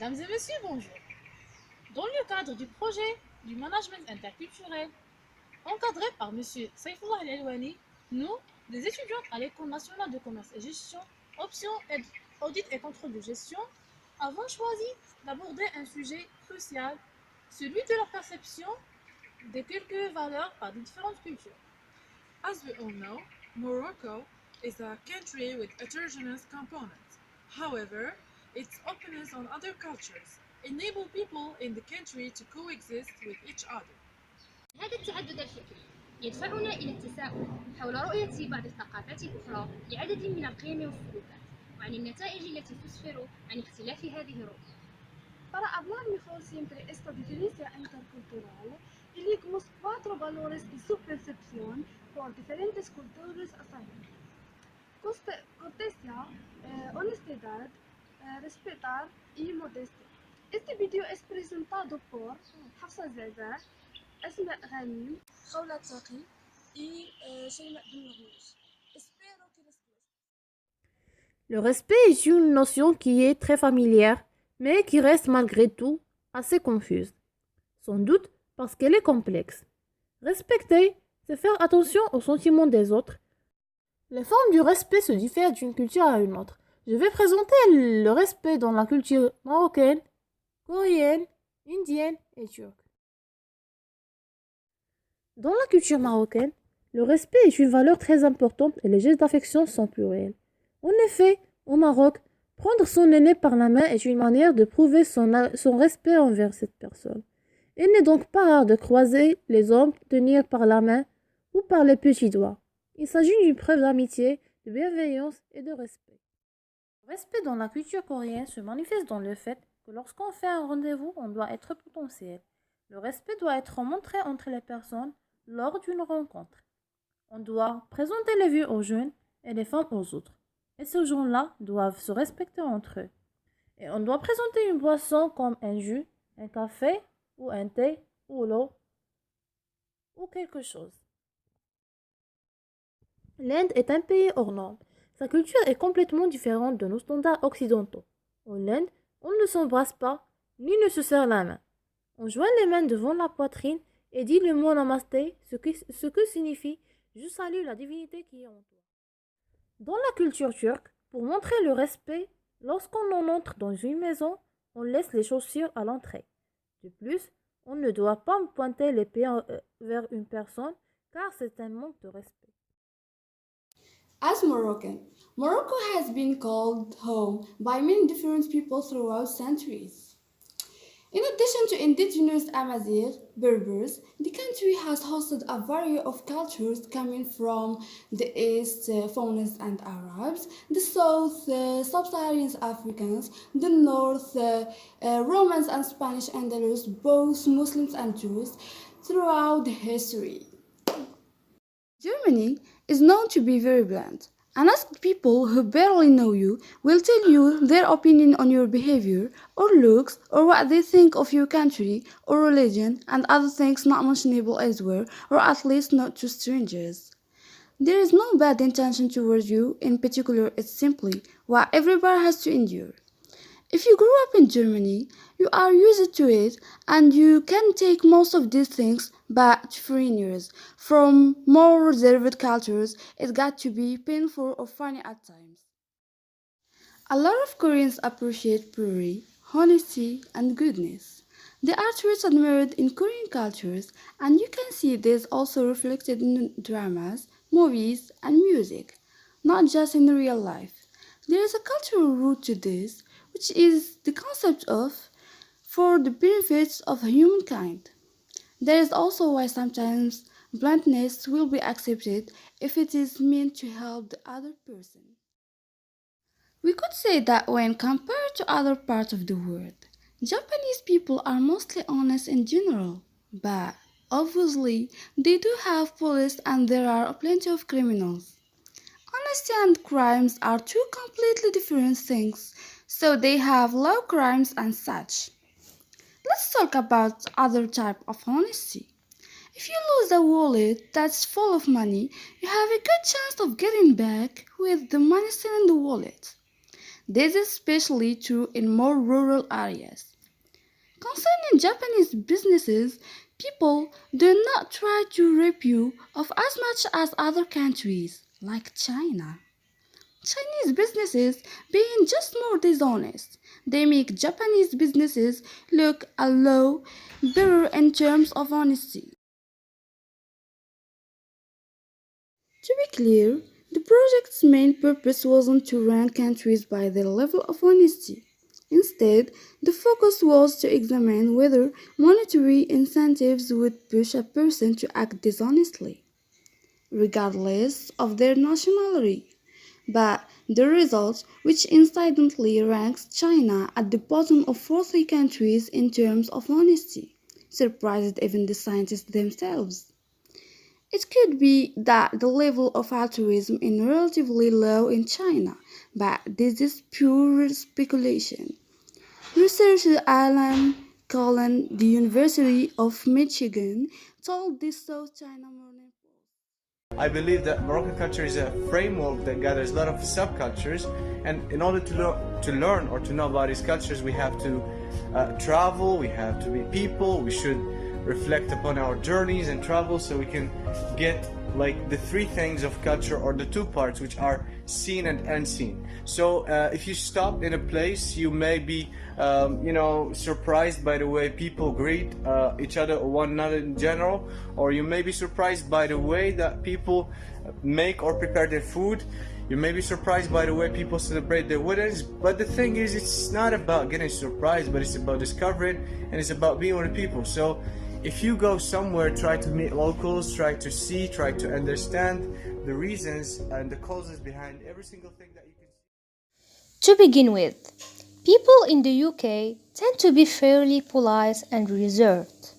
Mesdames et messieurs, bonjour. Dans le cadre du projet du management interculturel, encadré par M. Saifullah El-Elwani, nous, des étudiants à l'École nationale de commerce et gestion, option audit et contrôle de gestion, avons choisi d'aborder un sujet crucial, celui de la perception de quelques valeurs par différentes cultures. As we all know, Morocco is a country with heterogeneous components. However, its openness on other cultures enable people in the country to coexist with each other. هذا التعدد الفكري يدفعنا إلى التساؤل حول رؤية بعض الثقافات الأخرى لعدد من القيم والسلوكات وعن النتائج التي تسفر عن اختلاف هذه الرؤى. Para hablar mejor siempre esta diferencia intercultural, elegimos cuatro valores de su percepción por diferentes culturas asahi. Cortesía, honestidad, respetar y modestia. Este video es presentado por Hafsa Zaza, Asma Ghani, Khawla Taqi y Shayma Ben Mermouch. Espero que les guste. Le respect est une notion qui est très familière, mais qui reste malgré tout assez confuse. Sans doute parce qu'elle est complexe. Respecter, c'est faire attention aux sentiments des autres. Les formes du respect se diffèrent d'une culture à une autre. Je vais présenter le respect dans la culture marocaine, coréenne, indienne et turque. Dans la culture marocaine, le respect est une valeur très importante et les gestes d'affection sont pluriels. En effet, au Maroc, prendre son aîné par la main est une manière de prouver son respect envers cette personne. Il n'est donc pas rare de croiser les hommes tenir par la main ou par les petits doigts. Il s'agit d'une preuve d'amitié, de bienveillance et de respect. Le respect dans la culture coréenne se manifeste dans le fait que lorsqu'on fait un rendez-vous, on doit être potentiel. Le respect doit être montré entre les personnes lors d'une rencontre. On doit présenter les vieux aux jeunes et les femmes aux autres. Et ces gens-là doivent se respecter entre eux. Et on doit présenter une boisson comme un jus, un café ou un thé ou l'eau ou quelque chose. L'Inde est un pays hors norme. Sa culture est complètement différente de nos standards occidentaux. En Inde, on ne s'embrasse pas ni ne se serre la main. On joint les mains devant la poitrine et dit le mot namasté, ce que signifie je salue la divinité qui est en toi. Dans la culture turque, pour montrer le respect, lorsqu'on en entre dans une maison, on laisse les chaussures à l'entrée. De plus, on ne doit pas pointer les pieds vers une personne car c'est un manque de respect. As Moroccan, Morocco has been called home by many different people throughout centuries. In addition to indigenous Amazigh, Berbers, the country has hosted a variety of cultures coming from the east, Faunas and Arabs, the south, Sub-Saharan Africans, the north, Romans and Spanish Andalus, both Muslims and Jews, throughout history. Germany is known to be very blunt. Unasked people who barely know you will tell you their opinion on your behavior or looks or what they think of your country or religion and other things not mentionable elsewhere or at least not to strangers. There is no bad intention towards you in particular, it's simply what everybody has to endure. If you grew up in Germany, you are used to it and you can take most of these things, but to foreigners from more reserved cultures, it got to be painful or funny at times. A lot of Koreans appreciate purity, honesty, and goodness. They are traits admired in Korean cultures, and you can see this also reflected in dramas, movies, and music, not just in real life. There is a cultural root to this, which is the concept of for the benefits of humankind. That is also why sometimes bluntness will be accepted if it is meant to help the other person. We could say that when compared to other parts of the world, Japanese people are mostly honest in general, but obviously they do have police and there are plenty of criminals. Honesty and crimes are two completely different things, so they have low crimes and such. Let's talk about other type of honesty. If you lose a wallet that's full of money, you have a good chance of getting back with the money still in the wallet. This is especially true in more rural areas. Concerning Japanese businesses, people do not try to rip you off as much as other countries, like China. Chinese businesses being just more dishonest. They make Japanese businesses look a lot better in terms of honesty. To be clear, the project's main purpose wasn't to rank countries by their level of honesty. Instead, the focus was to examine whether monetary incentives would push a person to act dishonestly, regardless of their nationality. But the result, which incidentally ranks China at the bottom of 40 countries in terms of honesty, surprised even the scientists themselves. It could be that the level of altruism is relatively low in China, but this is pure speculation. Researcher Alan Cullen, the University of Michigan, told the South China Morning Post. I believe that Moroccan culture is a framework that gathers a lot of subcultures, and in order to learn or to know about these cultures, we have to travel, we have to meet people, we should reflect upon our journeys and travel so we can get like the three things of culture, or the two parts, which are seen and unseen. So if you stop in a place, you may be surprised by the way people greet each other or one another in general, or you may be surprised by the way that people make or prepare their food. You may be surprised by the way people celebrate their weddings. But the thing is, it's not about getting surprised, but it's about discovering, and it's about being with people. So if you go somewhere, try to meet locals, try to see, try to understand the reasons and the causes behind every single thing that you can see. To begin with, people in the UK tend to be fairly polite and reserved.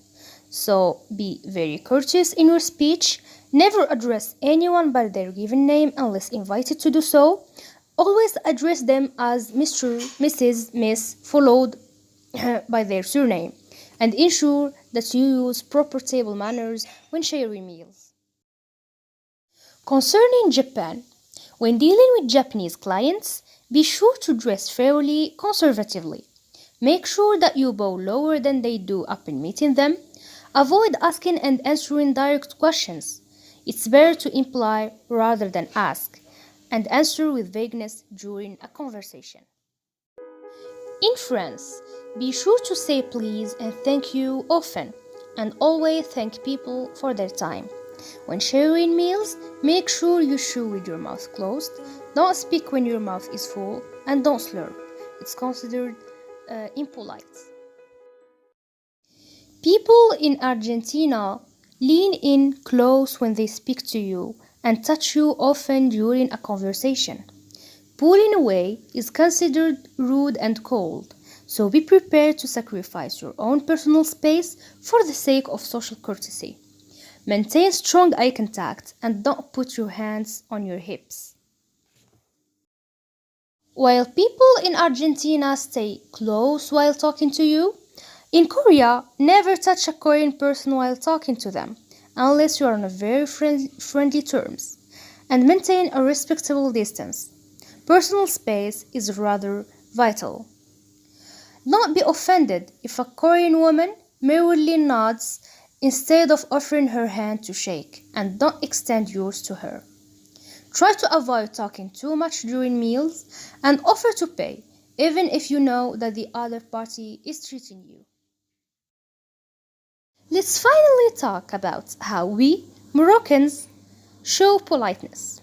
So be very courteous in your speech. Never address anyone by their given name unless invited to do so. Always address them as Mr., Mrs., Miss, followed by their surname, and ensure that you use proper table manners when sharing meals. Concerning Japan, when dealing with Japanese clients, be sure to dress fairly conservatively. Make sure that you bow lower than they do upon meeting them. Avoid asking and answering direct questions. It's better to imply rather than ask, and answer with vagueness during a conversation. In France, be sure to say please and thank you often, and always thank people for their time. When sharing meals, make sure you chew with your mouth closed, don't speak when your mouth is full, and don't slurp. It's considered impolite. People in Argentina lean in close when they speak to you and touch you often during a conversation. Pulling away is considered rude and cold, so be prepared to sacrifice your own personal space for the sake of social courtesy. Maintain strong eye contact and don't put your hands on your hips. While people in Argentina stay close while talking to you, in Korea, never touch a Korean person while talking to them, unless you are on a very friendly terms, and maintain a respectable distance. Personal space is rather vital. Don't be offended if a Korean woman merely nods instead of offering her hand to shake, and don't extend yours to her. Try to avoid talking too much during meals and offer to pay, even if you know that the other party is treating you. Let's finally talk about how we, Moroccans, show politeness.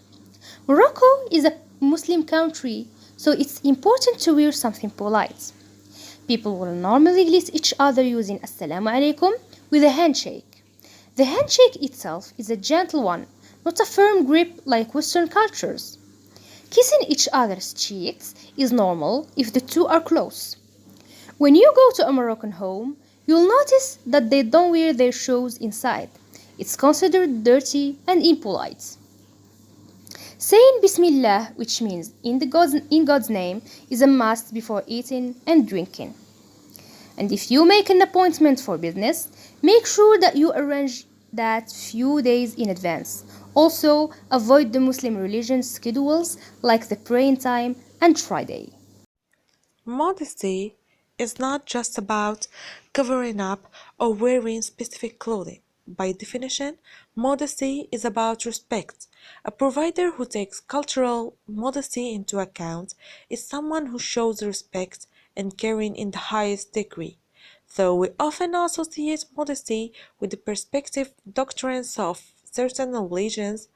Morocco is a Muslim country, so it's important to wear something polite. People will normally greet each other using Assalamu alaikum with a handshake. The handshake itself is a gentle one, not a firm grip like Western cultures. Kissing each other's cheeks is normal if the two are close. When you go to a Moroccan home, you'll notice that they don't wear their shoes inside. It's considered dirty and impolite. Saying Bismillah, which means in God's name, is a must before eating and drinking. And if you make an appointment for business, make sure that you arrange that few days in advance. Also, avoid the Muslim religion schedules like the praying time and Friday. Modesty is not just about covering up or wearing specific clothing. By definition, modesty is about respect. A provider who takes cultural modesty into account is someone who shows respect and caring in the highest degree. Though we often associate modesty with the perspective doctrines of certain religions,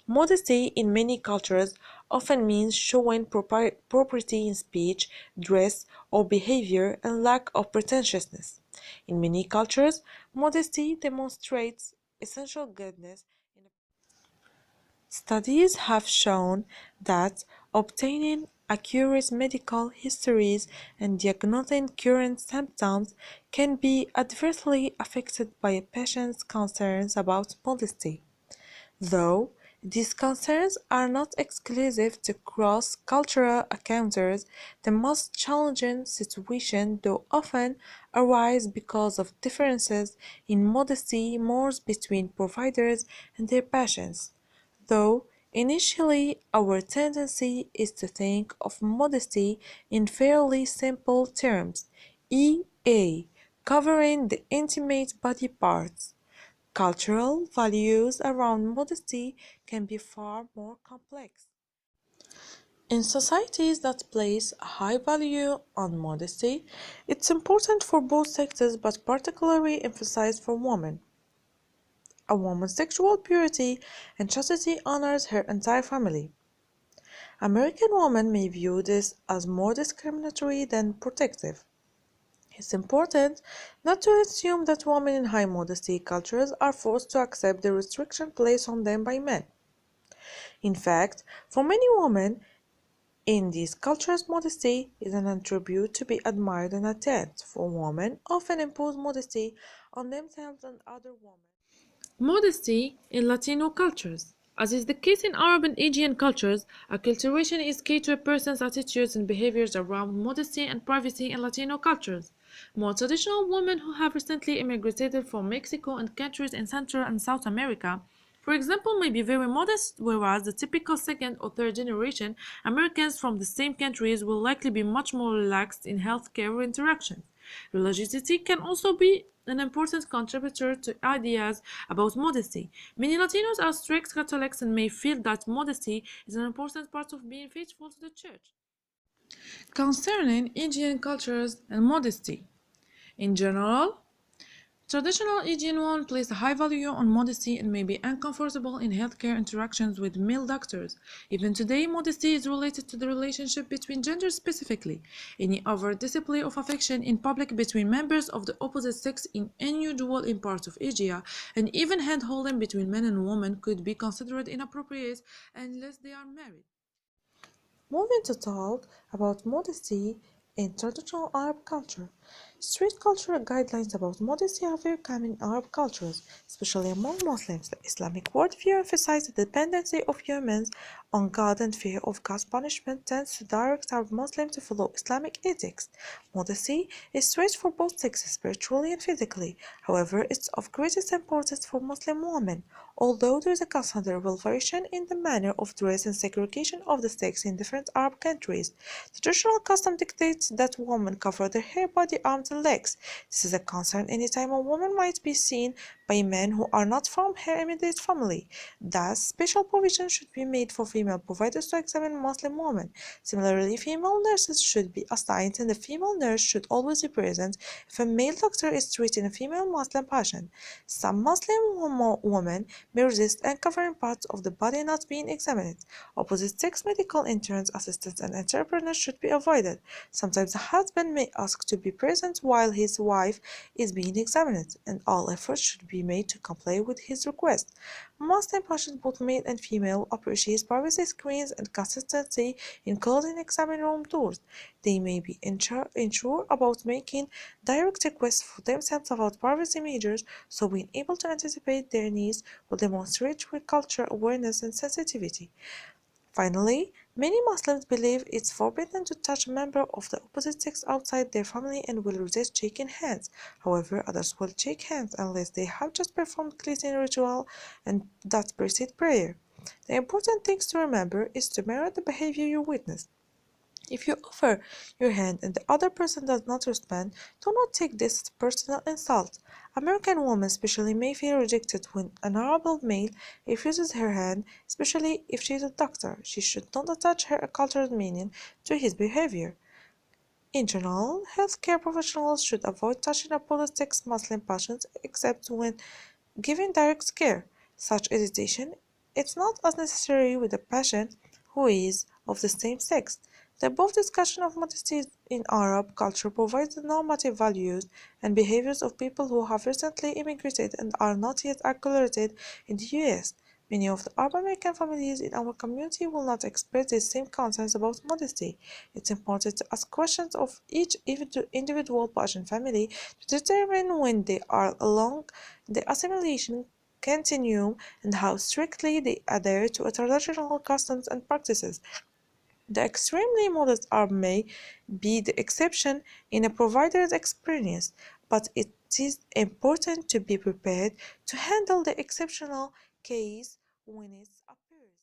modesty in many cultures often means showing propriety in speech, dress, or behavior and lack of pretentiousness. In many cultures, modesty demonstrates essential goodness. Studies have shown that obtaining accurate medical histories and diagnosing current symptoms can be adversely affected by a patient's concerns about modesty. Though these concerns are not exclusive to cross-cultural encounters, the most challenging situations do often arise because of differences in modesty mores between providers and their patients. Though initially our tendency is to think of modesty in fairly simple terms, EA, covering the intimate body parts. Cultural values around modesty can be far more complex. In societies that place a high value on modesty, it's important for both sexes but particularly emphasized for women. A woman's sexual purity and chastity honors her entire family. American women may view this as more discriminatory than protective. It's important not to assume that women in high modesty cultures are forced to accept the restriction placed on them by men. In fact, for many women in these cultures, modesty is an attribute to be admired and attained, for women often impose modesty on themselves and other women. Modesty in Latino cultures. As is the case in Arab and Asian cultures, acculturation is key to a person's attitudes and behaviors around modesty and privacy in Latino cultures. More traditional women who have recently immigrated from Mexico and countries in Central and South America, for example, may be very modest, whereas the typical second or third generation Americans from the same countries will likely be much more relaxed in healthcare interactions. Religiosity can also be an important contributor to ideas about modesty. Many Latinos are strict Catholics and may feel that modesty is an important part of being faithful to the church. Concerning Indian cultures and modesty. In general, traditional Indian women place a high value on modesty and may be uncomfortable in healthcare interactions with male doctors. Even today, modesty is related to the relationship between genders specifically. Any overt display of affection in public between members of the opposite sex is unusual in parts of Asia, and even hand-holding between men and women could be considered inappropriate unless they are married. Moving to talk about modesty in traditional Arab culture. Strict cultural guidelines about modesty are very common in Arab cultures, especially among Muslims. The Islamic worldview emphasizes the dependency of humans on God and fear of God's punishment tends to direct Arab Muslims to follow Islamic ethics. Modesty is strict for both sexes, spiritually and physically. However, it's of greatest importance for Muslim women, although there is a considerable variation in the manner of dress and segregation of the sex in different Arab countries. The traditional custom dictates that women cover their hair, body, arms, and legs. This is a concern anytime a woman might be seen by men who are not from her immediate family. Thus, special provision should be made for female providers to examine Muslim women. Similarly, female nurses should be assigned, and the female nurse should always be present if a male doctor is treating a female Muslim patient. Some Muslim women may resist uncovering parts of the body not being examined. Opposite-sex medical interns, assistants, and entrepreneurs should be avoided. Sometimes a husband may ask to be present while his wife is being examined, and all efforts should be made to comply with his request. Muslim patients, both male and female, appreciate privacy screens and consistency in closing exam room doors. They may be unsure about making direct requests for themselves about privacy measures, so being able to anticipate their needs will demonstrate real cultural awareness and sensitivity. Finally, many Muslims believe it's forbidden to touch a member of the opposite sex outside their family and will resist shaking hands. However, others will shake hands unless they have just performed cleansing ritual and that precede prayer. The important thing to remember is to mirror the behavior you witness. If you offer your hand and the other person does not respond, do not take this as a personal insult. American women especially may feel rejected when an Arab male refuses her hand, especially if she is a doctor. She should not attach her cultural meaning to his behavior. In general, healthcare professionals should avoid touching a polytheist Muslim patients except when giving direct care. Such hesitation is not as necessary with a patient who is of the same sex. The above discussion of modesty in Arab culture provides the normative values and behaviors of people who have recently immigrated and are not yet acclimated in the US. Many of the Arab American families in our community will not express the same concerns about modesty. It's important to ask questions of each individual Persian family to determine when they are along the assimilation continuum and how strictly they adhere to traditional customs and practices. The extremely modest Arab may be the exception in a provider's experience, but it is important to be prepared to handle the exceptional case when it appears.